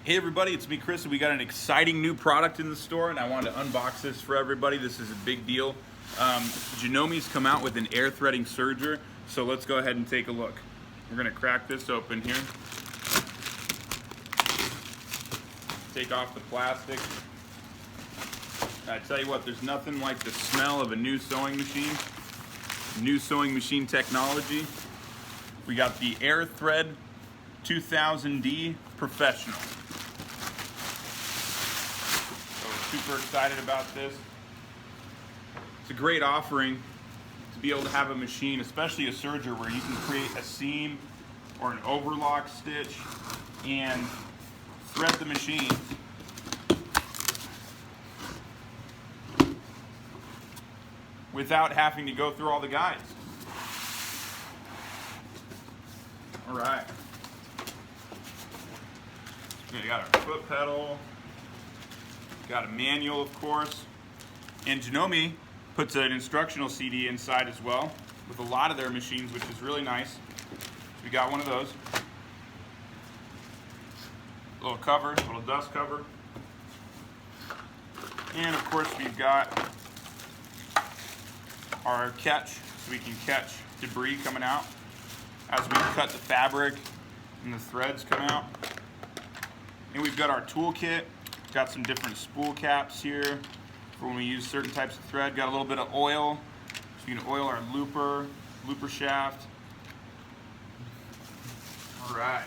Hey everybody, it's me Chris, and we got an exciting new product in the store, and I wanted to unbox this for everybody. This is a big deal. Janome's come out with an air threading serger, so let's go ahead and take a look. We're going to crack this open here. Take off the plastic. I tell you what, there's nothing like the smell of a new sewing machine. New sewing machine technology. We got the Air Thread 2000D Professional. So super excited about this. It's a great offering to be able to have a machine, especially a serger, where you can create a seam or an overlock stitch and thread the machine without having to go through all the guides. All right. We got our foot pedal, got a manual, of course, and Janome puts an instructional CD inside as well with a lot of their machines, which is really nice. So we got one of those. Little cover, little dust cover. And of course we've got our catch, so we can catch debris coming out as we cut the fabric and the threads come out. And we've got our toolkit. Got some different spool caps here for when we use certain types of thread. Got a little bit of oil, so you can oil our looper shaft. All right,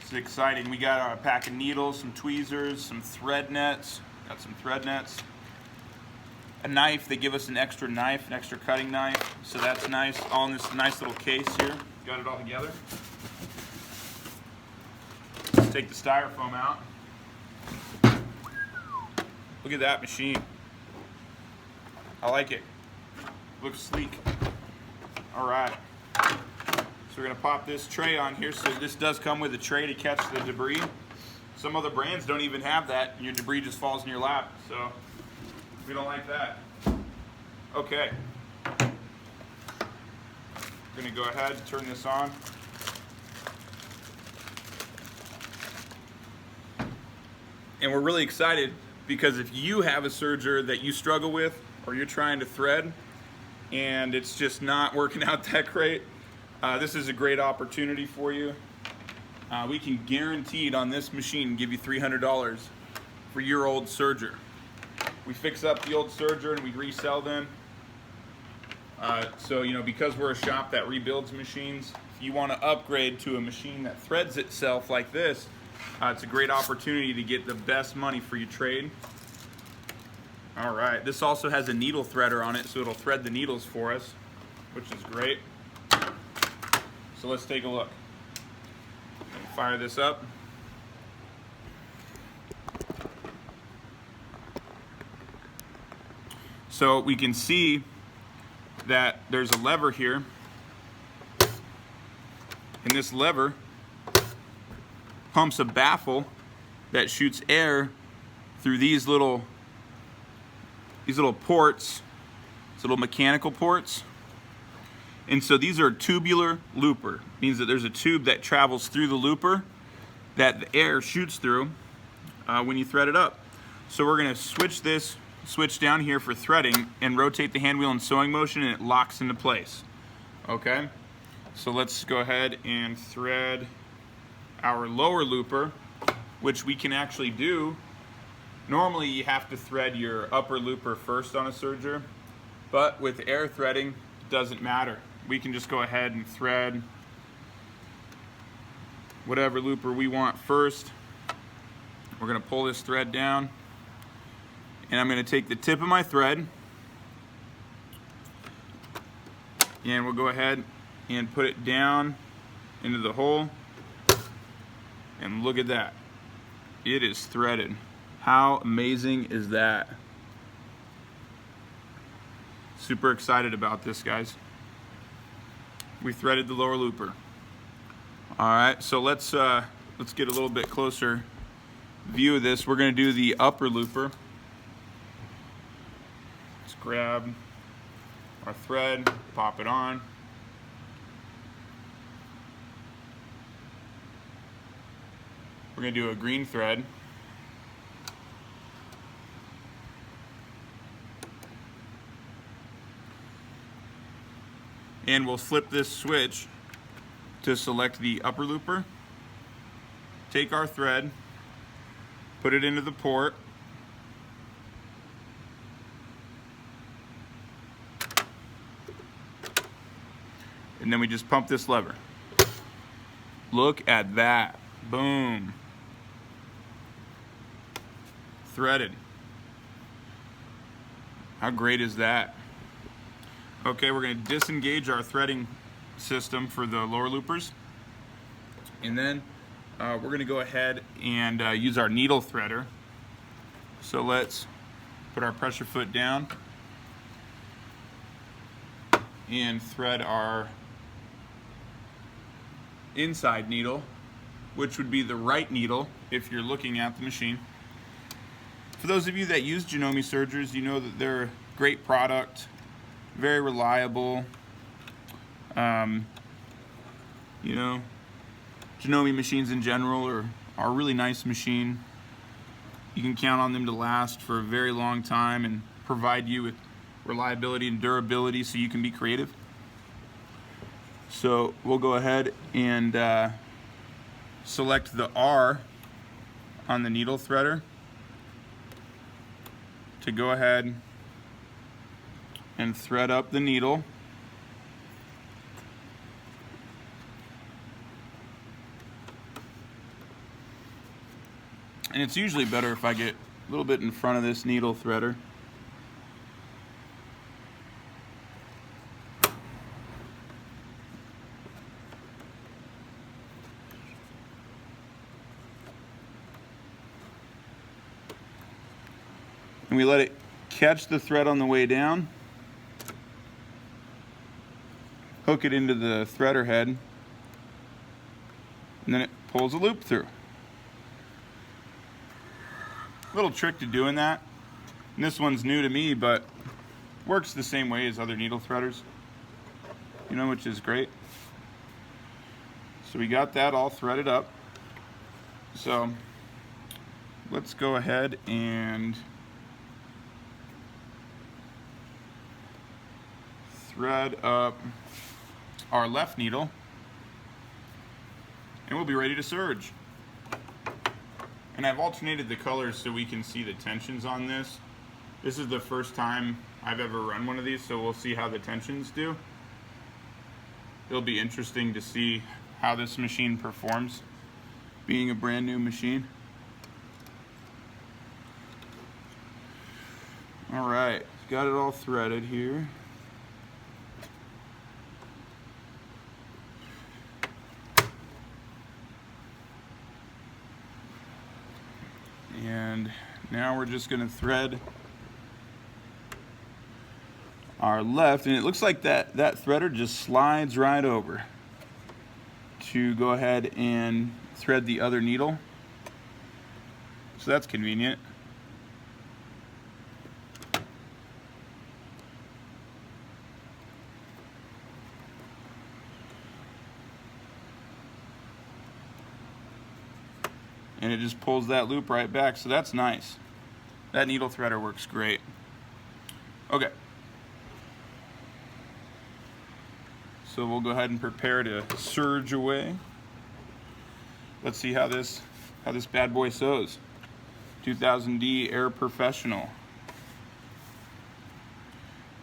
it's exciting. We got our pack of needles, some tweezers, some thread nets. Got some thread nets. A knife, they give us an extra knife, an extra cutting knife, so that's nice. All in this nice little case here. Got it all together. Let's take the styrofoam out. Look at that machine. I like it. Looks sleek. All right. So we're gonna pop this tray on here. So this does come with a tray to catch the debris. Some other brands don't even have that, and your debris just falls in your lap. So we don't like that. Okay. I'm gonna go ahead and turn this on. And we're really excited because if you have a serger that you struggle with, or you're trying to thread and it's just not working out that great, this is a great opportunity for you. We can guaranteed on this machine give you $300 for your old serger. We fix up the old serger and we resell them. So, you know, because we're a shop that rebuilds machines, if you want to upgrade to a machine that threads itself like this, it's a great opportunity to get the best money for your trade. All right, this also has a needle threader on it, so it'll thread the needles for us, which is great. So let's take a look. Fire this up. So we can see that there's a lever here, and this lever pumps a baffle that shoots air through these little ports, these little mechanical ports. And so these are a tubular looper. Means that there's a tube that travels through the looper that the air shoots through when you thread it up. So we're gonna switch down here for threading and rotate the hand wheel in sewing motion, and it locks into place. Okay, so let's go ahead and thread our lower looper, which we can actually do. Normally you have to thread your upper looper first on a serger, but with air threading, it doesn't matter. We can just go ahead and thread whatever looper we want first. We're gonna pull this thread down, and I'm gonna take the tip of my thread, and we'll go ahead and put it down into the hole. And look at that, it is threaded. How amazing is that? Super excited about this, guys. We threaded the lower looper. All right, so let's get a little bit closer view of this. We're gonna do the upper looper. Let's grab our thread, pop it on. We're going to do a green thread. And we'll flip this switch to select the upper looper. Take our thread, put it into the port, and then we just pump this lever. Look at that. Boom. Threaded. How great is that? Okay, we're going to disengage our threading system for the lower loopers. And then we're going to go ahead and use our needle threader. So let's put our pressure foot down and thread our inside needle, which would be the right needle if you're looking at the machine. For those of you that use Janome sergers, you know that they're a great product, very reliable. You know, Janome machines in general are a really nice machine. You can count on them to last for a very long time and provide you with reliability and durability so you can be creative. So we'll go ahead and select the R on the needle threader to go ahead and thread up the needle. And it's usually better if I get a little bit in front of this needle threader. And we let it catch the thread on the way down, hook it into the threader head, and then it pulls a loop through. Little trick to doing that, and this one's new to me, but works the same way as other needle threaders, you know, which is great. So we got that all threaded up. So let's go ahead and thread up our left needle, and we'll be ready to serge. And I've alternated the colors so we can see the tensions on this. This is the first time I've ever run one of these, so we'll see how the tensions do. It'll be interesting to see how this machine performs, being a brand new machine. All right, got it all threaded here. And now we're just going to thread our left, and it looks like that threader just slides right over to go ahead and thread the other needle. So that's convenient. And it just pulls that loop right back, so that's nice. That needle threader works great. Okay. So we'll go ahead and prepare to serge away. Let's see how this bad boy sews. 2000D Air Professional.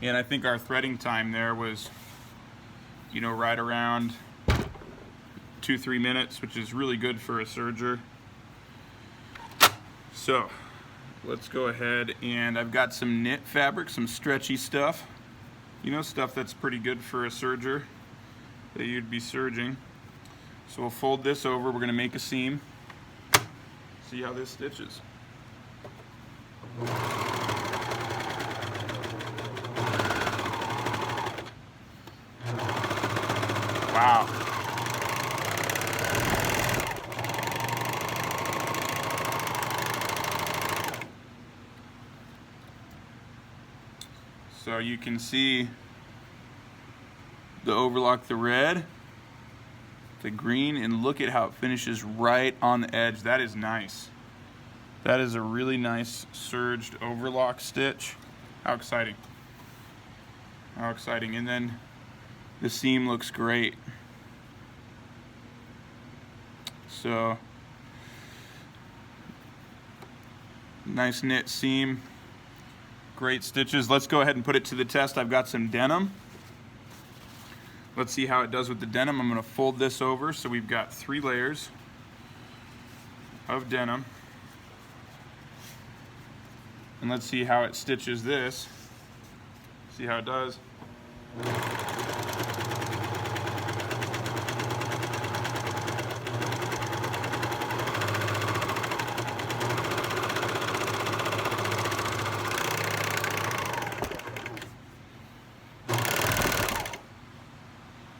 And I think our threading time there was, you know, right around 2-3 minutes, which is really good for a serger. So let's go ahead, and I've got some knit fabric, some stretchy stuff, you know, stuff that's pretty good for a serger that you'd be serging. So we'll fold this over, we're going to make a seam, see how this stitches. Wow. So you can see the overlock, the red, the green, and look at how it finishes right on the edge. That is nice. That is a really nice surged overlock stitch. How exciting. How exciting. And then the seam looks great. So, nice knit seam. Great stitches. Let's go ahead and put it to the test. I've got some denim. Let's see how it does with the denim. I'm going to fold this over so we've got 3 layers of denim. And let's see how it stitches this. See how it does.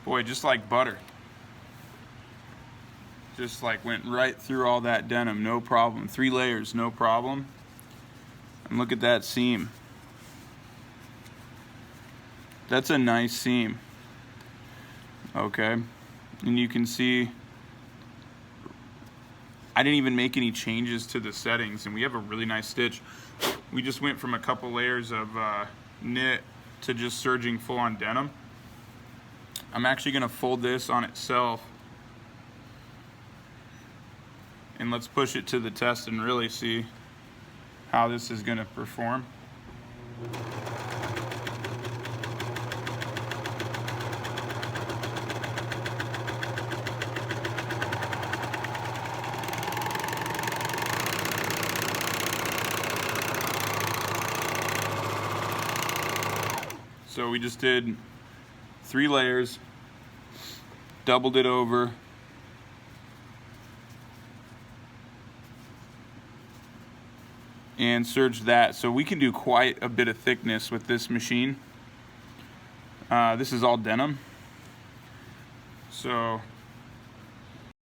Boy, just like butter. Just like went right through all that denim, no problem. 3 layers, no problem. And look at that seam. That's a nice seam. Okay, and you can see I didn't even make any changes to the settings, and we have a really nice stitch. We just went from a couple layers of knit to just serging full on denim. I'm actually going to fold this on itself, and let's push it to the test and really see how this is going to perform. So we just did 3 layers, doubled it over, and serged that. So we can do quite a bit of thickness with this machine. This is all denim. So